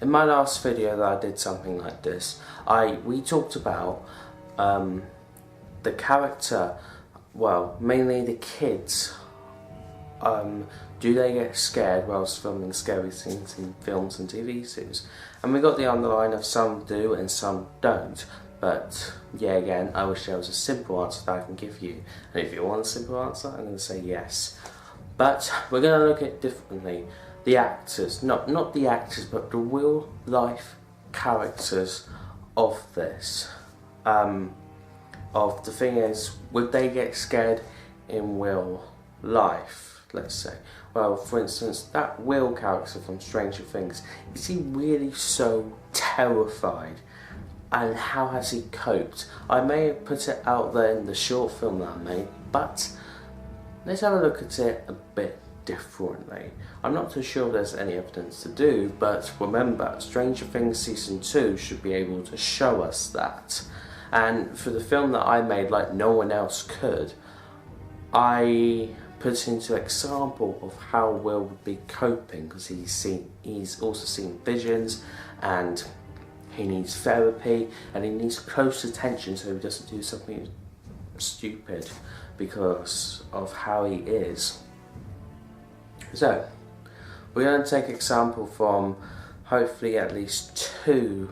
in my last video that I did something like this, we talked about the character, well, mainly the kids. Do they get scared whilst filming scary scenes in films and TV series? And we got the underline of some do and some don't. But yeah, again, I wish there was a simple answer that I can give you. And if you want a simple answer, I'm going to say yes. But we're going to look at it differently. The actors, not the actors, but the real life characters of this. Of the thing is, would they get scared in real life, let's say? Well, for instance, that Will character from Stranger Things, is he really so terrified? And how has he coped? I may have put it out there in the short film that I made, but let's have a look at it a bit differently. I'm not too sure there's any evidence to do, but remember, Stranger Things Season 2 should be able to show us that. And for the film that I made, like no one else could, I put into example of how Will would be coping, because he's also seen visions, and he needs therapy, and he needs close attention so he doesn't do something stupid because of how he is. So, we're going to take example from hopefully at least 2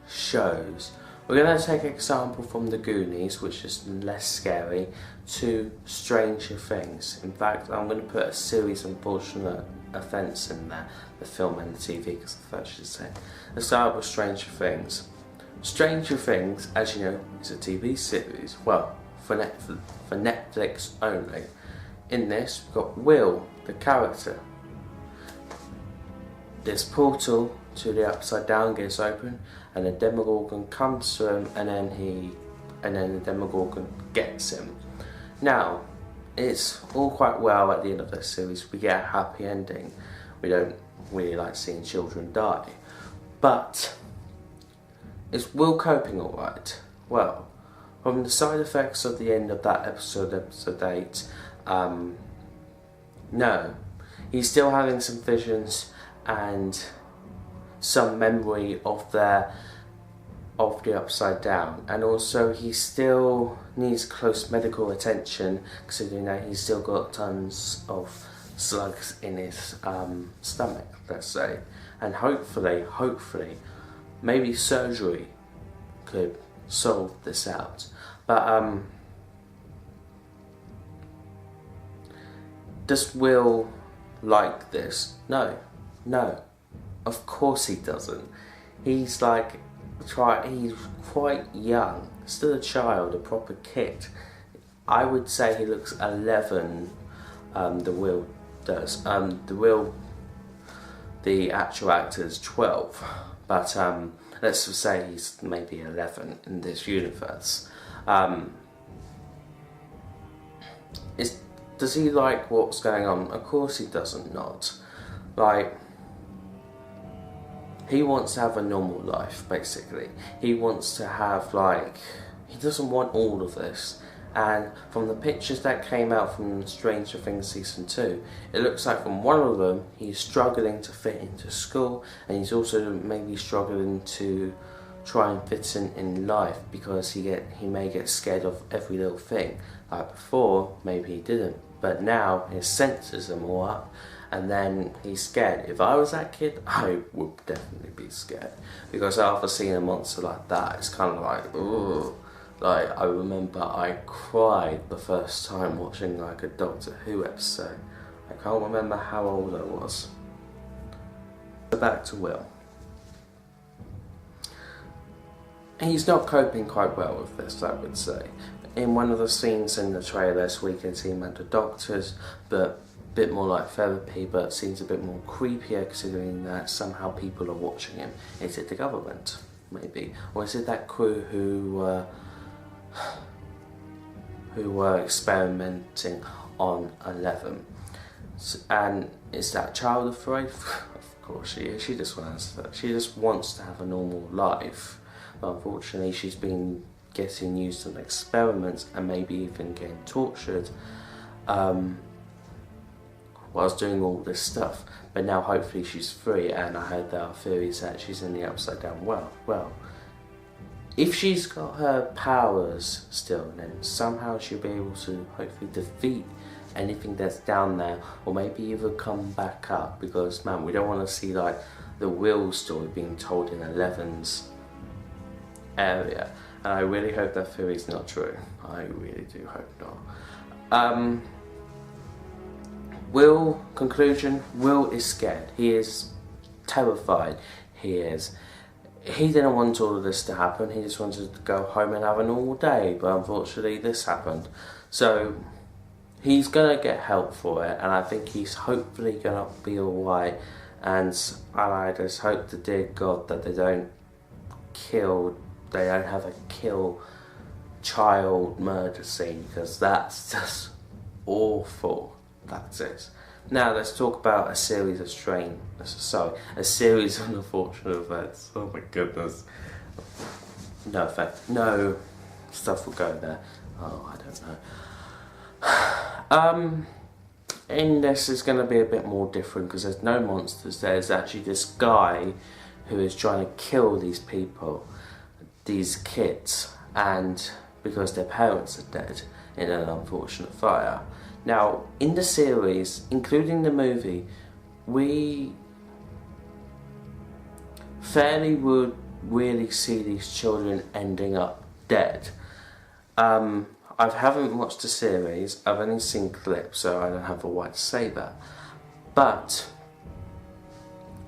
shows. We're going to take example from The Goonies, which is less scary, to Stranger Things. In fact, I'm going to put a series of unfortunate events in there, the film and the TV, because I thought I should say. Let's start with Stranger Things. Stranger Things, as you know, is a TV series. Well, for Netflix only. In this, we've got Will, the character. This portal to the Upside Down gets open, and the Demogorgon comes to him, and then the Demogorgon gets him. Now, it's all quite well at the end of this series. We get a happy ending. We don't really like seeing children die, but is Will coping alright? Well, from the side effects of the end of that episode 8, no. He's still having some visions and some memory of the Upside Down, and also he still needs close medical attention, considering that he's still got tons of slugs in his stomach, let's say, and hopefully maybe surgery could solve this out. But does Will like this? No, of course he doesn't. He's quite young, still a child, a proper kid. I would say he looks 11, the Will does. The actual actor is 12, but let's just say he's maybe 11 in this universe. Does he like what's going on? Of course he doesn't not. Like, he wants to have a normal life, basically. He wants to have, he doesn't want all of this. And from the pictures that came out from Stranger Things Season 2, it looks like from one of them, he's struggling to fit into school, and he's also maybe struggling to try and fit in life, because he may get scared of every little thing. Like before, maybe he didn't, but now his senses are more up, and then he's scared. If I was that kid, I would definitely be scared, because after seeing a monster like that, it's kind of like, ooh. Like, I remember I cried the first time watching like a Doctor Who episode. I can't remember how old I was. So back to Will. He's not coping quite well with this, I would say. In one of the scenes in the trailers, we can see him at the doctor's, but a bit more like therapy, but seems a bit more creepier, considering that somehow people are watching him. Is it the government, maybe? Or is it that crew who were experimenting on 11? And is that child afraid? Of course she is. She just wants to have a normal life. But unfortunately, she's been getting used to experiments and maybe even getting tortured, whilst doing all this stuff. But now hopefully she's free, and I heard there are theories that she's in the upside down well. Well, if she's got her powers still, then somehow she'll be able to hopefully defeat anything that's down there, or maybe even come back up, because man, we don't want to see like the Will story being told in Eleven's area, and I really hope that theory is not true. I really do hope not. Will, conclusion, Will is scared. He is terrified. He didn't want all of this to happen. He just wanted to go home and have a normal day, but unfortunately this happened. So he's gonna get help for it, and I think he's hopefully gonna be alright. And I just hope to dear God that they don't have a kill child murder scene, because that's just awful. That's it. Now let's talk about a series of a series of unfortunate events. Oh my goodness. No effect. No stuff will go there. Oh, I don't know. In this is going to be a bit more different, because there's no monsters. There's actually this guy who is trying to kill these people, these kids, and because their parents are dead in an unfortunate fire. Now, in the series, including the movie, we fairly would really see these children ending up dead. I haven't watched the series, I've only seen clips, so I don't have a right to say that. But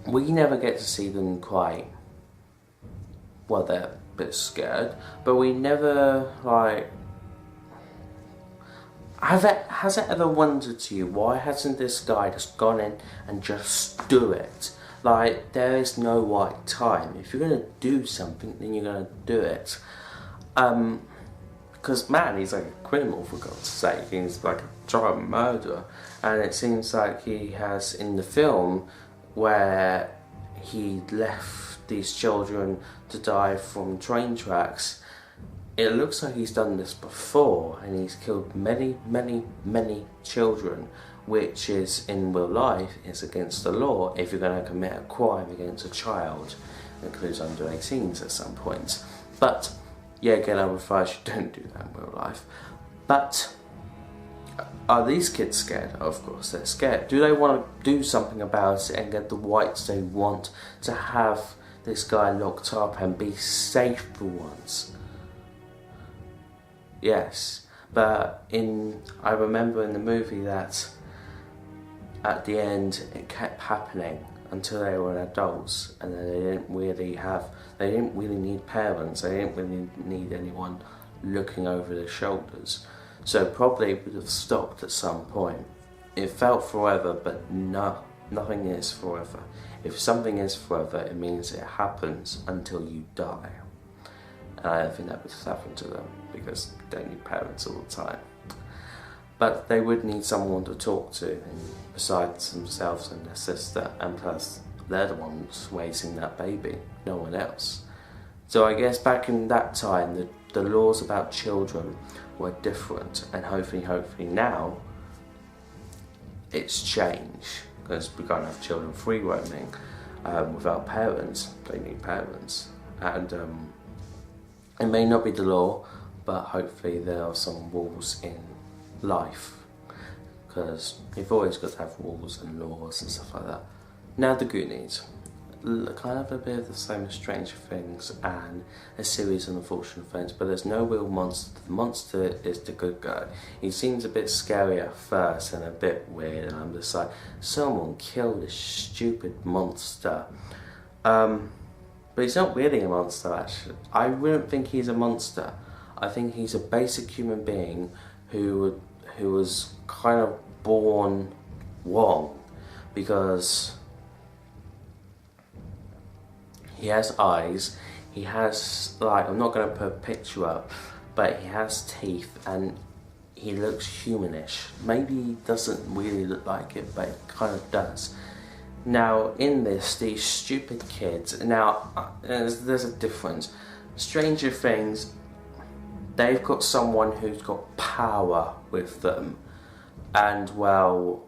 we never get to see them quite, well, they're a bit scared, but we never, like, has it ever wondered to you, why hasn't this guy just gone in and just do it? Like, there is no right time. If you're going to do something, then you're going to do it. Because, man, he's like a criminal, for God's sake. He's like a child murderer. And it seems like he has, in the film, where he left these children to die from train tracks, it looks like he's done this before, and he's killed many, many, many children, which is, in real life, is against the law if you're going to commit a crime against a child. It includes under 18s at some point. But, yeah, again, I would advise you don't do that in real life. But, are these kids scared? Of course they're scared. Do they want to do something about it and get the rights they want to have this guy locked up and be safe for once? Yes, but I remember in the movie that at the end it kept happening until they were adults, and then they didn't really need parents, they didn't really need anyone looking over their shoulders. So probably it would have stopped at some point. It felt forever, but no, nothing is forever. If something is forever, it means it happens until you die. And I don't think that would happen to them, because they don't need parents all the time. But they would need someone to talk to, besides themselves and their sister, and plus they're the ones raising that baby, no one else. So I guess back in that time, the laws about children were different, and hopefully now it's changed, because we can't have children free roaming without parents. They need parents, and it may not be the law, but hopefully there are some rules in life, because you've always got to have rules and laws and stuff like that. Now the Goonies, kind of a bit of the same as Stranger Things and a series of unfortunate events, but there's no real monster. The monster is the good guy. He seems a bit scary at first and a bit weird, and I'm just like, someone kill this stupid monster. But he's not really a monster, actually. I wouldn't think he's a monster. I think he's a basic human being who was kind of born wrong, because he has eyes, he has, like, I'm not going to put a picture up, but he has teeth and he looks humanish. Maybe he doesn't really look like it, but it kind of does. Now, in this, these stupid kids, now, there's a difference. Stranger Things, they've got someone who's got power with them, and, well,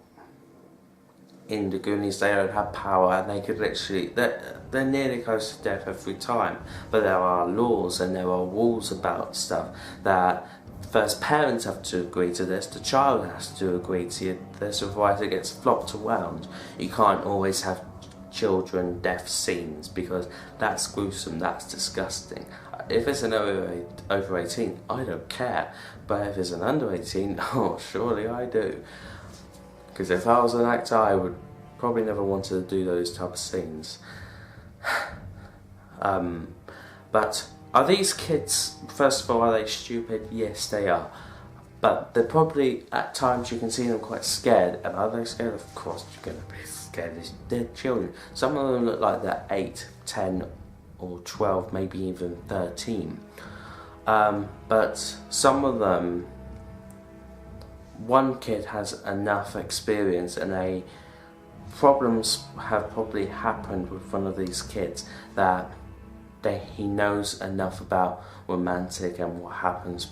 in the Goonies, they don't have power, and they could literally, they're nearly close to death every time. But there are laws and there are rules about stuff that first parents have to agree to this, the child has to agree to it, this, otherwise it gets flopped around. You can't always have children death scenes because that's gruesome, that's disgusting. If it's an over 18, I don't care, but if it's an under 18, oh, surely I do. Because if I was an actor, I would probably never want to do those type of scenes. But are these kids, first of all, are they stupid? Yes, they are. But they're probably, at times you can see them quite scared. And are they scared? Of course you're going to be scared. They're children. Some of them look like they're 8, 10 or 12, maybe even 13. But some of them, one kid has enough experience, and problems have probably happened with one of these kids that he knows enough about romantic and what happens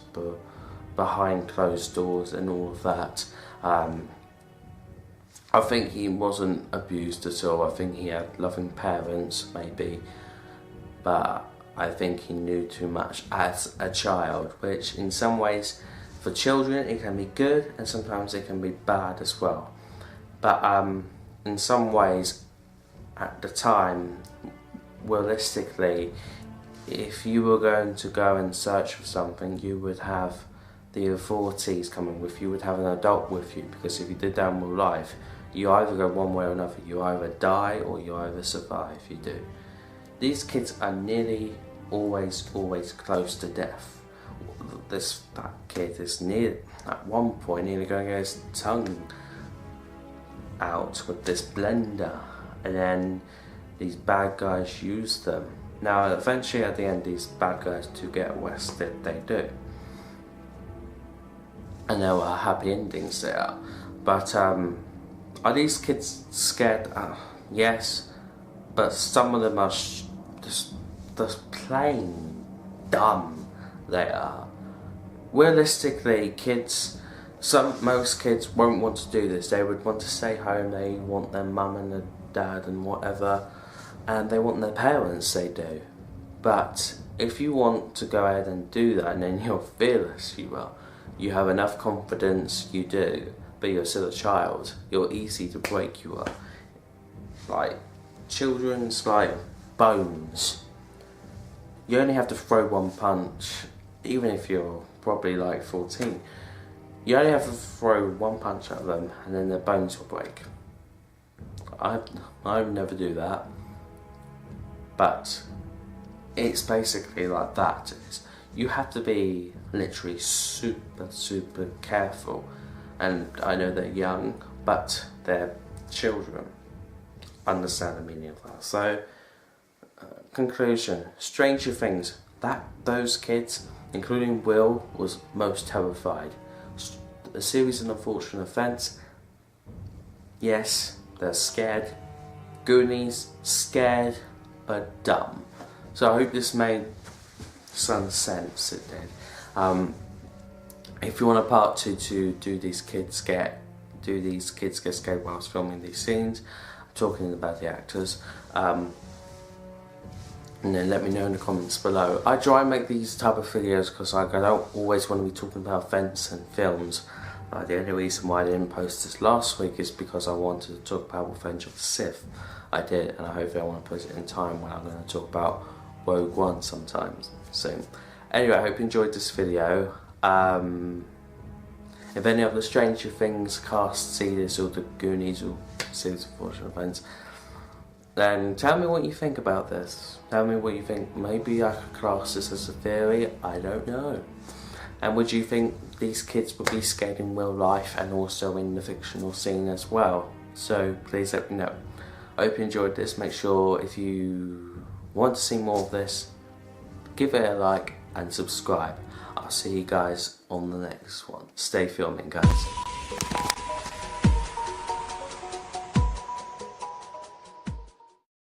behind closed doors and all of that. I think he wasn't abused at all. I think he had loving parents, maybe, but I think he knew too much as a child, which in some ways, for children, it can be good, and sometimes it can be bad as well. But in some ways, at the time, realistically, if you were going to go and search for something, you would have the authorities coming with you, you would have an adult with you, because if you did that in real life, you either go one way or another. You either die or you either survive. You do. These kids are nearly always close to death. That kid is at one point nearly going to get his tongue out with this blender, and then these bad guys use them. Now eventually at the end, these bad guys do get arrested, they do, and there are happy endings there. But are these kids scared? Yes, but some of them are just plain dumb. They are. Realistically, most kids won't want to do this. They would want to stay home, they want their mum and their dad and whatever, and they want their parents, they do. But if you want to go ahead and do that, and then you're fearless, you have enough confidence, you do, but you're still a child, you're easy to break, you are. Like, children's like bones. You only have to throw one punch, even if you're probably like 14. You only have to throw one punch at them and then their bones will break. I would never do that. But it's basically like that. You have to be literally super careful. And I know they're young, but they're children. Understand the meaning of that. So, conclusion, Stranger Things. Those kids, including Will, was most terrified. A series of unfortunate events. Yes, they're scared. Goonies, scared but dumb. So I hope this made some sense. It did. If you want a part 2 to do these kids get scared whilst filming these scenes, I'm talking about the actors. And then let me know in the comments below. I try and make these type of videos because I don't always want to be talking about events and films. The only reason why I didn't post this last week is because I wanted to talk about Revenge of the Sith. I did, and I hope I want to put it in time when I'm going to talk about Rogue One sometimes soon. Anyway, I hope you enjoyed this video. If any of the Stranger Things cast see this, or the Goonies, or see this unfortunate events, then tell me what you think about this. Tell me what you think. Maybe I could class this as a theory, I don't know. And would you think these kids would be scared in real life and also in the fictional scene as well? So please let me know. I hope you enjoyed this. Make sure if you want to see more of this, give it a like and subscribe. I'll see you guys on the next one. Stay filming, guys.